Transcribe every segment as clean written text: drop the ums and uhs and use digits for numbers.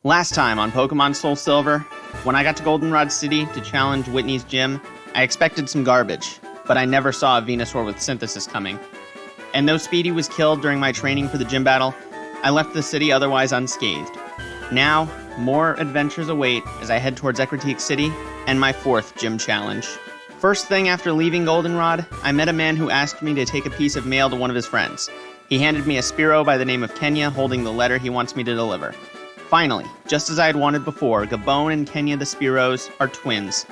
Last time on Pokemon SoulSilver, when I got to Goldenrod City to challenge Whitney's gym, I expected some garbage, but I never saw a Venusaur with Synthesis coming. And though Speedy was killed during my training for the gym battle, I left the city otherwise unscathed. Now, more adventures await as I head towards Ecruteak City and my 4th gym challenge. First thing after leaving Goldenrod, I met a man who asked me to take a piece of mail to one of his friends. He handed me a Spearow by the name of Kenya holding the letter he wants me to deliver. Finally, just as I had wanted before, Gabon and Kenya the Spearows are twins.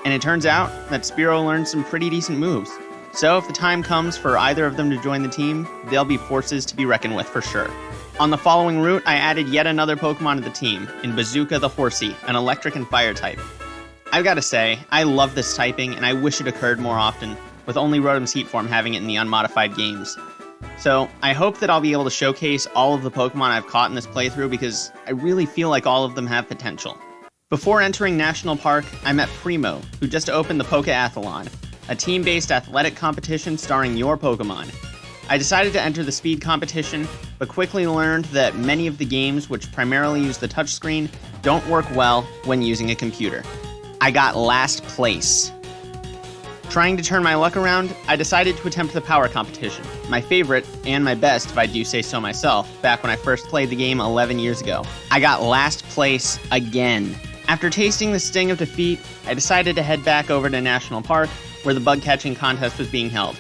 And it turns out that Spearow learned some pretty decent moves. So if the time comes for either of them to join the team, they'll be forces to be reckoned with for sure. On the following route, I added yet another Pokemon to the team, in Bazooka the Horsea, an electric and fire type. I've gotta say, I love this typing and I wish it occurred more often, with only Rotom's Heat form having it in the unmodified games. So, I hope that I'll be able to showcase all of the Pokemon I've caught in this playthrough because I really feel like all of them have potential. Before entering National Park, I met Primo, who just opened the Pokeathlon, a team-based athletic competition starring your Pokemon. I decided to enter the speed competition, but quickly learned that many of the games, which primarily use the touchscreen, don't work well when using a computer. I got last place. Trying to turn my luck around, I decided to attempt the power competition, my favorite, and my best if I do say so myself, back when I first played the game 11 years ago. I got last place again. After tasting the sting of defeat, I decided to head back over to National Park, where the bug catching contest was being held.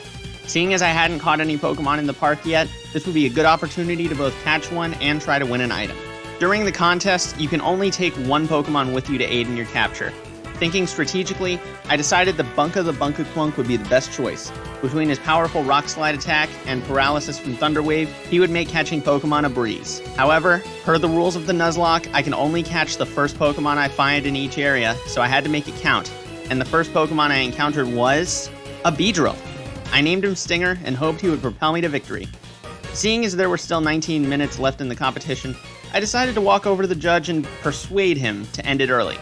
Seeing as I hadn't caught any Pokemon in the park yet, this would be a good opportunity to both catch one and try to win an item. During the contest, you can only take one Pokemon with you to aid in your capture. Thinking strategically, I decided that Bunka the Bunkaquunk would be the best choice. Between his powerful Rock Slide attack and paralysis from Thunder Wave, he would make catching Pokemon a breeze. However, per the rules of the Nuzlocke, I can only catch the first Pokemon I find in each area, so I had to make it count. And the first Pokemon I encountered was a Beedrill. I named him Stinger and hoped he would propel me to victory. Seeing as there were still 19 minutes left in the competition, I decided to walk over to the judge and persuade him to end it early.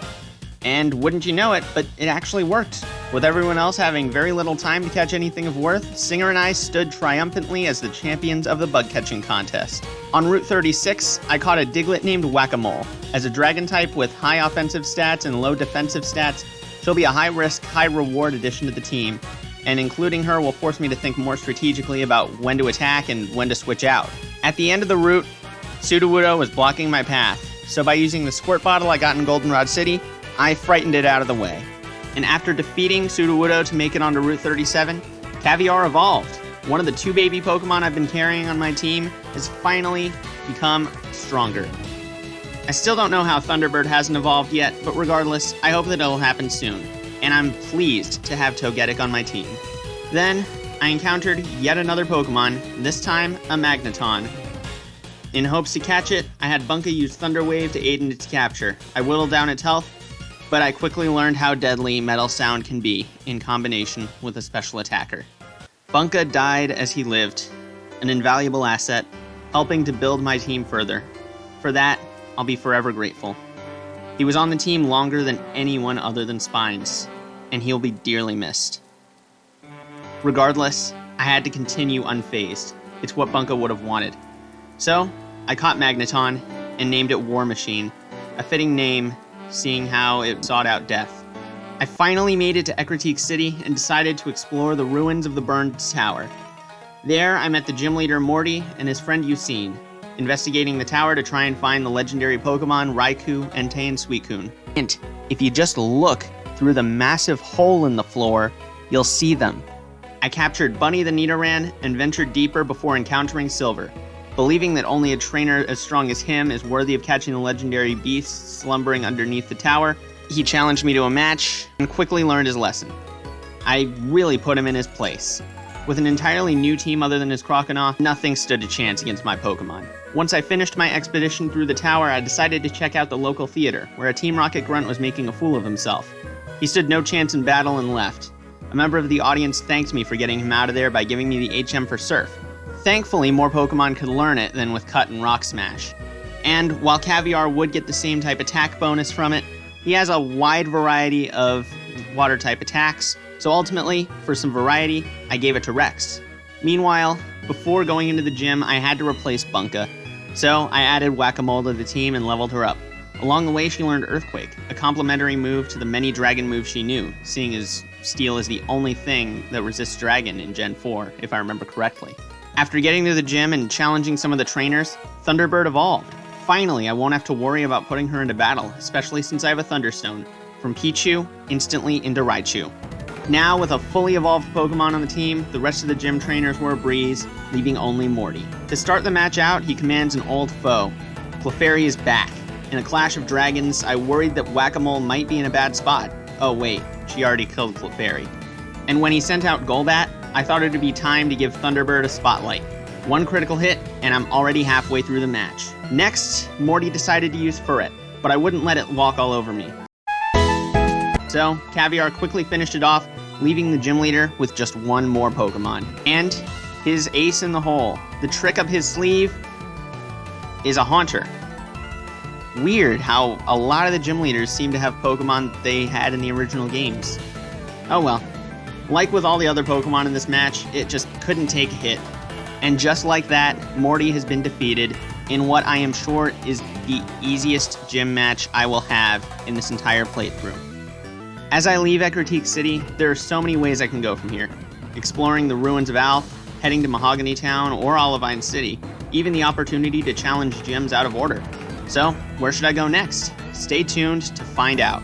And wouldn't you know it, but it actually worked. With everyone else having very little time to catch anything of worth, Singer and I stood triumphantly as the champions of the bug catching contest. On Route 36, I caught a Diglett named Whack-A-Mole. As a dragon type with high offensive stats and low defensive stats, she'll be a high risk, high reward addition to the team, and including her will force me to think more strategically about when to attack and when to switch out. At the end of the route, Sudowoodo was blocking my path, so by using the squirt bottle I got in Goldenrod City, I frightened it out of the way. And after defeating Sudowoodo to make it onto Route 37, Caviar evolved. One of the 2 baby Pokemon I've been carrying on my team has finally become stronger. I still don't know how Thunderbird hasn't evolved yet, but regardless, I hope that it'll happen soon. And I'm pleased to have Togetic on my team. Then, I encountered yet another Pokemon, this time a Magneton. In hopes to catch it, I had Bunka use Thunder Wave to aid in its capture. I whittled down its health, but I quickly learned how deadly Metal Sound can be in combination with a special attacker. Bunka died as he lived, an invaluable asset, helping to build my team further. For that, I'll be forever grateful. He was on the team longer than anyone other than Spines, and he'll be dearly missed. Regardless, I had to continue unfazed. It's what Bunka would have wanted. So, I caught Magneton and named it War Machine, a fitting name seeing how it sought out death. I finally made it to Ecruteak City and decided to explore the ruins of the burned tower. There, I met the gym leader Morty and his friend Yucine, investigating the tower to try and find the legendary Pokemon Raikou, Entei, and Suicune. And if you just look through the massive hole in the floor, you'll see them. I captured Bunny the Nidoran and ventured deeper before encountering Silver. Believing that only a trainer as strong as him is worthy of catching the legendary beasts slumbering underneath the tower, he challenged me to a match and quickly learned his lesson. I really put him in his place. With an entirely new team other than his Croconaw, nothing stood a chance against my Pokemon. Once I finished my expedition through the tower, I decided to check out the local theater, where a Team Rocket grunt was making a fool of himself. He stood no chance in battle and left. A member of the audience thanked me for getting him out of there by giving me the HM for Surf. Thankfully, more Pokemon could learn it than with Cut and Rock Smash. And while Caviar would get the same type attack bonus from it, he has a wide variety of water type attacks, so ultimately, for some variety, I gave it to Rex. Meanwhile, before going into the gym, I had to replace Bunka, so I added Whack-A-Mole to the team and leveled her up. Along the way, she learned Earthquake, a complementary move to the many dragon moves she knew, seeing as Steel is the only thing that resists Dragon in Gen 4, if I remember correctly. After getting to the gym and challenging some of the trainers, Thunderbird evolved. Finally, I won't have to worry about putting her into battle, especially since I have a Thunderstone. From Pichu, instantly into Raichu. Now, with a fully evolved Pokemon on the team, the rest of the gym trainers were a breeze, leaving only Morty. To start the match out, he commands an old foe. Clefairy is back. In a clash of dragons, I worried that Whack-A-Mole might be in a bad spot. Oh wait, she already killed Clefairy. And when he sent out Golbat, I thought it would be time to give Thunderbird a spotlight. One critical hit, and I'm already halfway through the match. Next, Morty decided to use Furret, but I wouldn't let it walk all over me. So, Caviar quickly finished it off, leaving the gym leader with just one more Pokemon. And his ace in the hole, the trick up his sleeve, is a Haunter. Weird how a lot of the gym leaders seem to have Pokemon they had in the original games. Oh well. Like with all the other Pokemon in this match, it just couldn't take a hit. And just like that, Morty has been defeated in what I am sure is the easiest gym match I will have in this entire playthrough. As I leave Ecruteak City, there are so many ways I can go from here. Exploring the ruins of Alph, heading to Mahogany Town or Olivine City, even the opportunity to challenge gyms out of order. So, where should I go next? Stay tuned to find out.